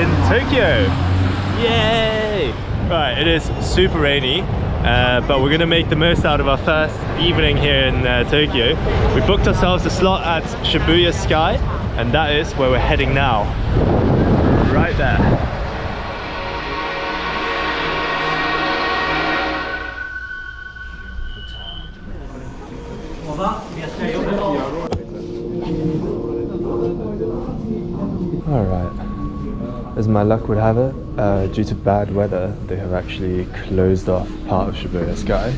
in Tokyo. Yay! Right, it is super rainy, but we're gonna make the most out of our first evening here in Tokyo. We booked ourselves a slot at Shibuya Sky, and that is where we're heading now. Right there. Alright, as my luck would have it, due to bad weather, they have actually closed off part of Shibuya Sky.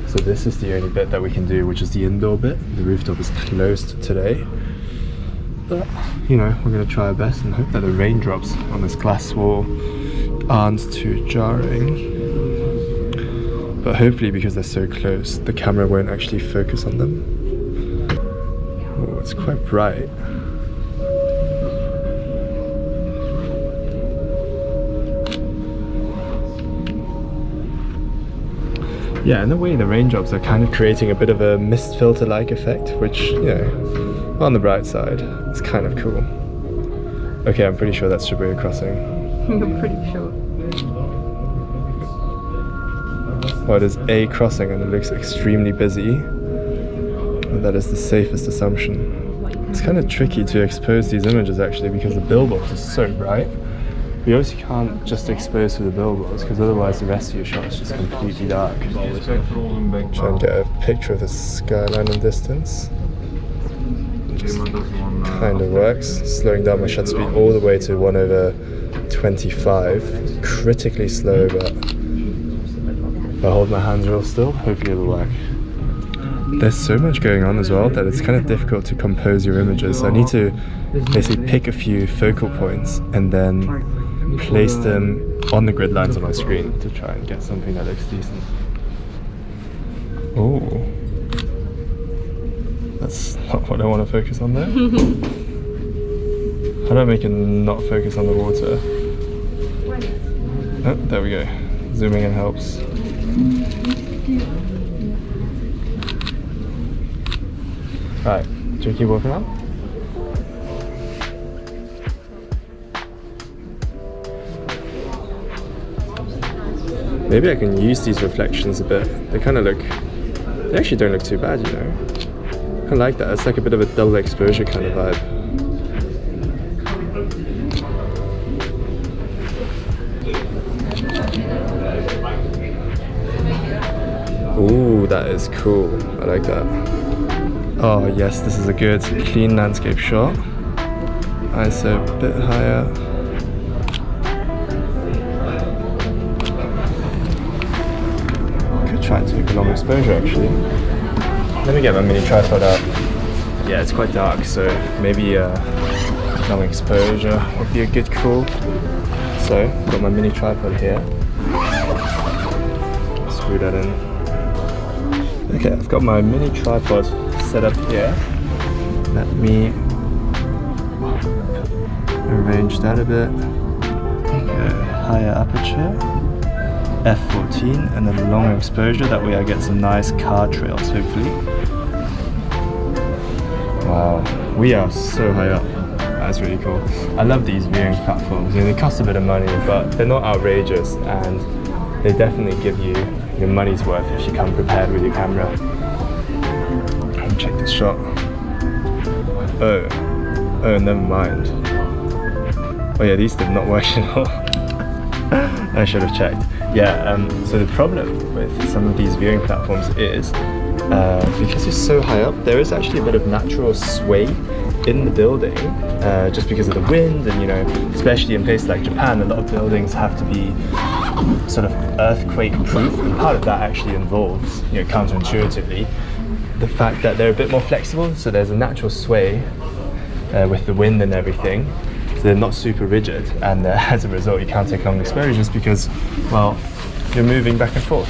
So this is the only bit that we can do, which is the indoor bit. The rooftop is closed today. But, you know, we're going to try our best and hope that the raindrops on this glass wall aren't too jarring. But hopefully, because they're so close, the camera won't actually focus on them. Oh, it's quite bright. Yeah, in a way the raindrops are kind of creating a bit of a mist filter-like effect, which, you know, on the bright side, it's kind of cool. Okay, I'm pretty sure that's Shibuya Crossing. You're pretty sure. Well, it is a crossing and it looks extremely busy. And that is the safest assumption. It's kind of tricky to expose these images actually because the billboards are so bright. We obviously can't just expose to the billboards because otherwise the rest of your shot is just completely dark. Try and get a picture of the skyline in distance. Just kind of works. Slowing down my shutter speed all the way to 1/25. Critically slow, but if I hold my hands real still, hopefully it'll work. There's so much going on as well that it's kind of difficult to compose your images. I need to basically pick a few focal points and then place them on the grid lines on my screen to try and get something that looks decent. Oh, that's not what I want to focus on there. How do I make it not focus on the water? Oh, there we go. Zooming in helps. Right, do you keep walking on? Maybe I can use these reflections a bit. They kind of look, they actually don't look too bad, you know. I like that. It's like a bit of a double exposure kind of vibe. Ooh, that is cool. I like that. Oh yes, this is a good clean landscape shot. ISO a bit higher. Try and take a long exposure actually. Let me get my mini tripod out. Yeah, it's quite dark, so maybe long exposure would be a good call. So, I've got my mini tripod here. Screw that in. Okay, I've got my mini tripod set up here. Let me arrange that a bit. Higher aperture. F14 and then long exposure, that way I get some nice car trails hopefully. Wow, we are so high up. That's really cool. I love these viewing platforms. You know, they cost a bit of money, but they're not outrageous and they definitely give you your money's worth if you come prepared with your camera. Let me check this shot. Oh, never mind. Oh yeah, these did not work at all. I should have checked. Yeah, so the problem with some of these viewing platforms is because you're so high up, there is actually a bit of natural sway in the building just because of the wind, and you know, especially in places like Japan, a lot of buildings have to be sort of earthquake proof, and part of that actually involves, you know, counterintuitively, the fact that they're a bit more flexible, so there's a natural sway with the wind and everything. So they're not super rigid, and as a result you can't take long exposures because, well, you're moving back and forth.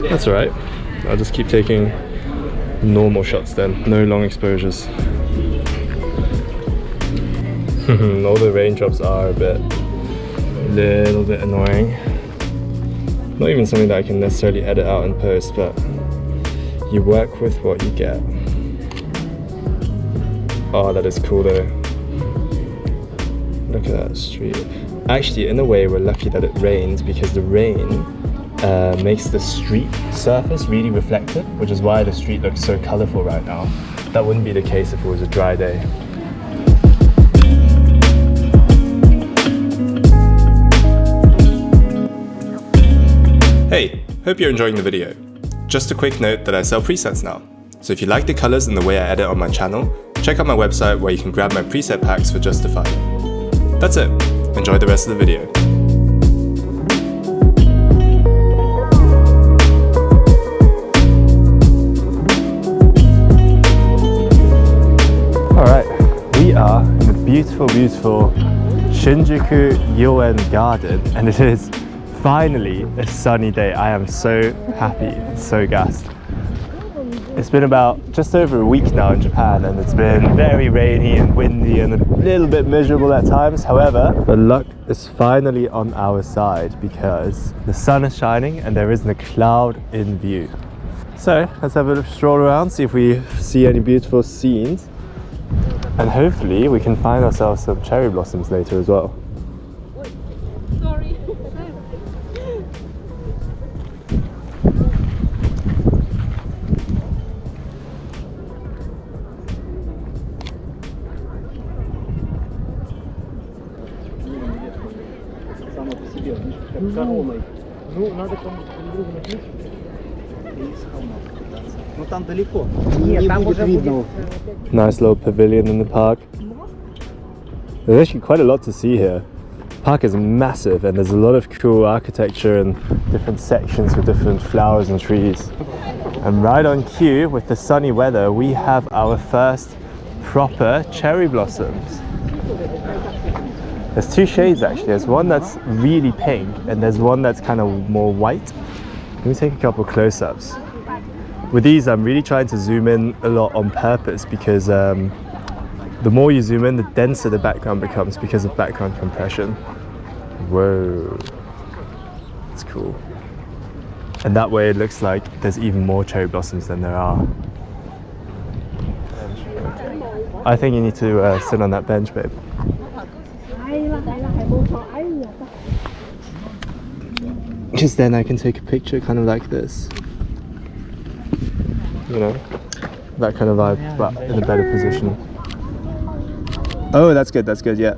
That's alright, I'll just keep taking normal shots then, no long exposures. All the raindrops are a little bit annoying. Not even something that I can necessarily edit out in post, but you work with what you get. Oh, that is cool though. Look at that street. Actually, in a way, we're lucky that it rained because the rain makes the street surface really reflective, which is why the street looks so colorful right now. That wouldn't be the case if it was a dry day. Hey, hope you're enjoying the video. Just a quick note that I sell presets now. So if you like the colors and the way I edit on my channel, check out my website where you can grab my preset packs for just $5. That's it. Enjoy the rest of the video. Alright, we are in the beautiful Shinjuku Gyoen garden, and it is finally a sunny day. I am so happy, so gassed. It's been about just over a week now in Japan, and it's been very rainy and windy and a little bit miserable at times. However, the luck is finally on our side because the sun is shining and there isn't a cloud in view. So let's have a little stroll around, see if we see any beautiful scenes, and hopefully we can find ourselves some cherry blossoms later as well. Sorry. Ну, надо кому-то другу напить и с холма покататься. Но там далеко. Нет, там будет видно. Nice little pavilion in the park. There's actually quite a lot to see here. The park is massive and there's a lot of cool architecture and different sections with different flowers and trees. And right on cue with the sunny weather, we have our first proper cherry blossoms. There's two shades actually. There's one that's really pink and there's one that's kind of more white. Let me take a couple close-ups. With these, I'm really trying to zoom in a lot on purpose because the more you zoom in, the denser the background becomes because of background compression. Whoa, that's cool. And that way it looks like there's even more cherry blossoms than there are. I think you need to sit on that bench, babe. Because then I can take a picture kind of like this. You know, that kind of vibe, but in a better position. Oh, that's good, yeah.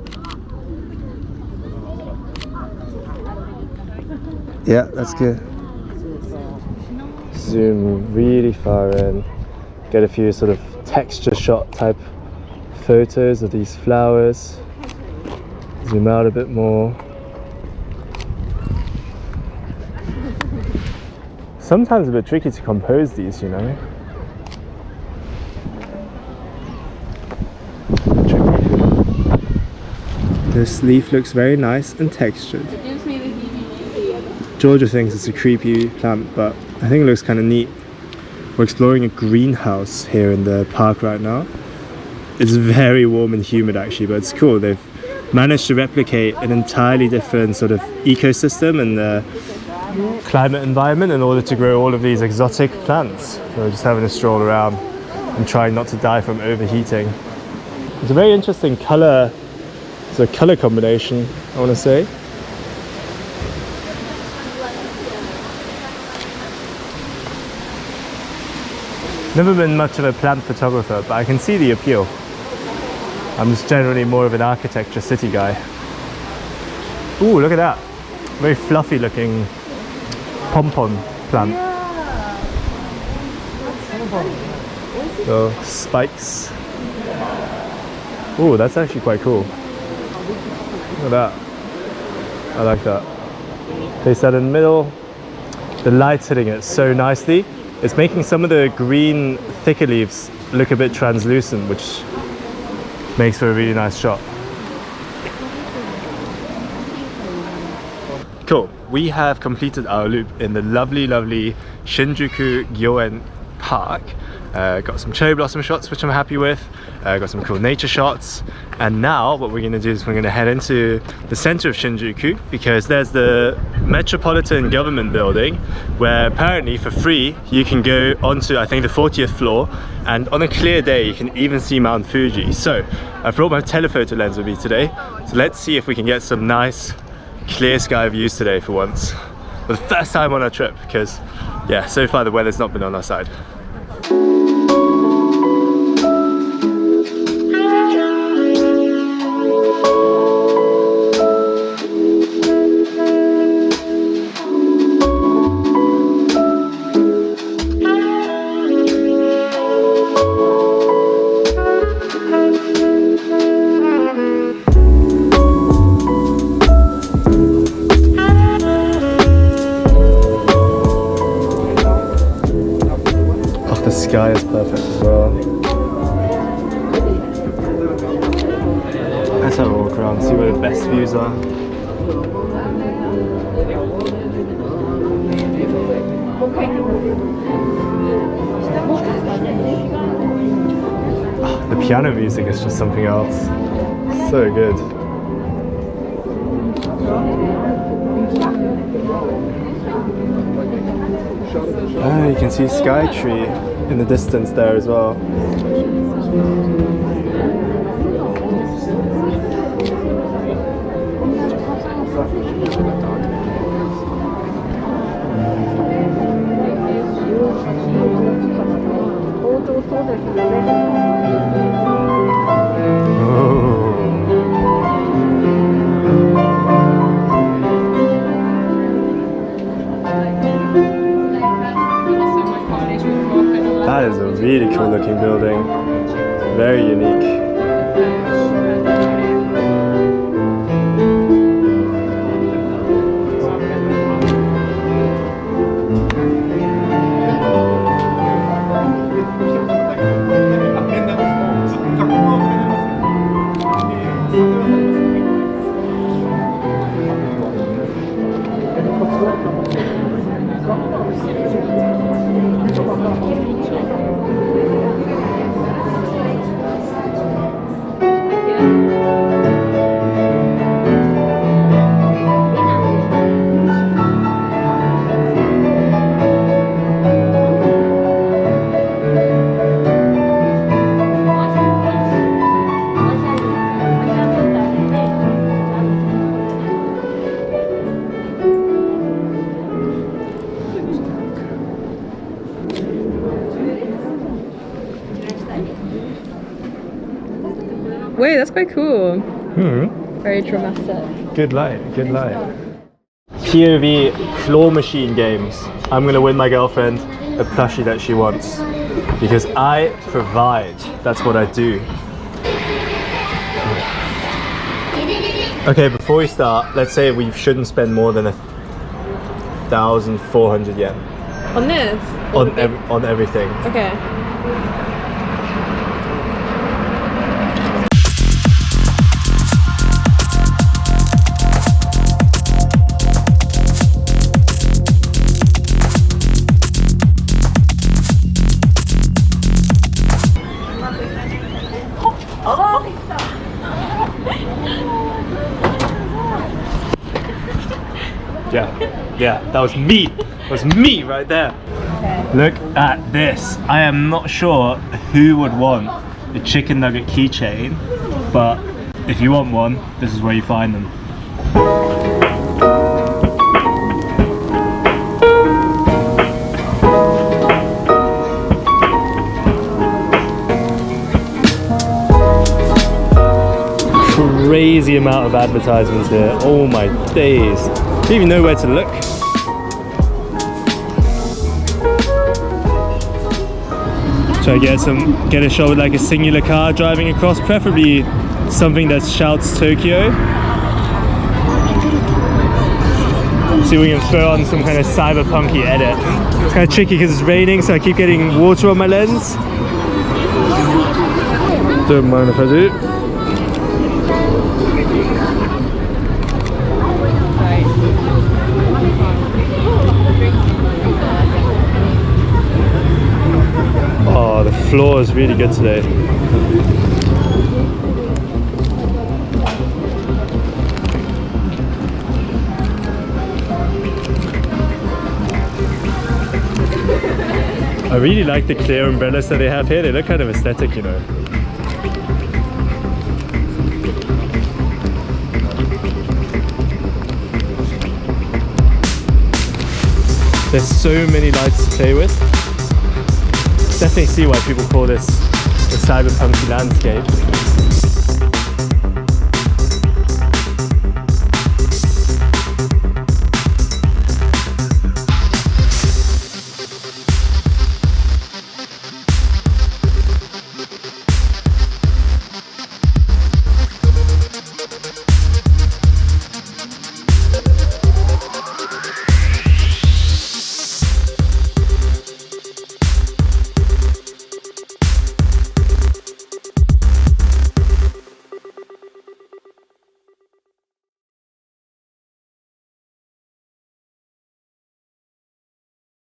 Yeah, that's good. Zoom really far in, get a few sort of texture shot type photos of these flowers. Zoom out a bit more. Sometimes a bit tricky to compose these, you know. This leaf looks very nice and textured. Georgia thinks it's a creepy plant, but I think it looks kind of neat. We're exploring a greenhouse here in the park right now. It's very warm and humid actually, but it's cool. They've managed to replicate an entirely different sort of ecosystem and climate environment in order to grow all of these exotic plants. So we're just having a stroll around and trying not to die from overheating. It's a very interesting color combination, I want to say. Never been much of a plant photographer, but I can see the appeal. I'm just generally more of an architecture city guy. Ooh, look at that. Very fluffy looking pom-pom plant. So, spikes. Ooh, that's actually quite cool. Look at that. I like that. Place that in the middle. The light's hitting it so nicely. It's making some of the green, thicker leaves look a bit translucent, which makes for a really nice shot. Cool. We have completed our loop in the lovely Shinjuku Gyoen Park. Got some cherry blossom shots, which I'm happy with. got some cool nature shots. And now what we're gonna do is we're gonna head into the center of Shinjuku, because there's the Metropolitan government building where apparently for free you can go onto, I think, the 40th floor, and on a clear day you can even see Mount Fuji. So I brought my telephoto lens with me today, so let's see if we can get some nice clear sky views today for once. For the first time on our trip, because yeah, so far the weather's not been on our side. The sky is perfect as well. Let's have a walk around, see where the best views are. The piano music is just something else. So good. Oh, you can see Sky Tree in the distance there as well. That is a really cool looking building, very unique. Wait, that's quite cool. Hmm. Very dramatic. Good light, good light. POV claw machine games. I'm gonna win my girlfriend a plushie that she wants, because I provide. That's what I do. Okay, before we start, let's say we shouldn't spend more than 1,400 yen On this? on everything. Okay. Yeah, that was me. That was me right there. Okay. Look at this. I am not sure who would want a chicken nugget keychain, but if you want one, this is where you find them. Crazy amount of advertisements here. Oh my days. Don't even know where to look. Try to get a shot with like a singular car driving across, preferably something that shouts Tokyo. See if we can throw on some kind of cyberpunky edit. It's kind of tricky because it's raining, so I keep getting water on my lens. Don't mind if I do. Oh, the floor is really good today. I really like the clear umbrellas that they have here. They look kind of aesthetic, you know. There's so many lights to play with. Definitely see why people call this a cyberpunky landscape.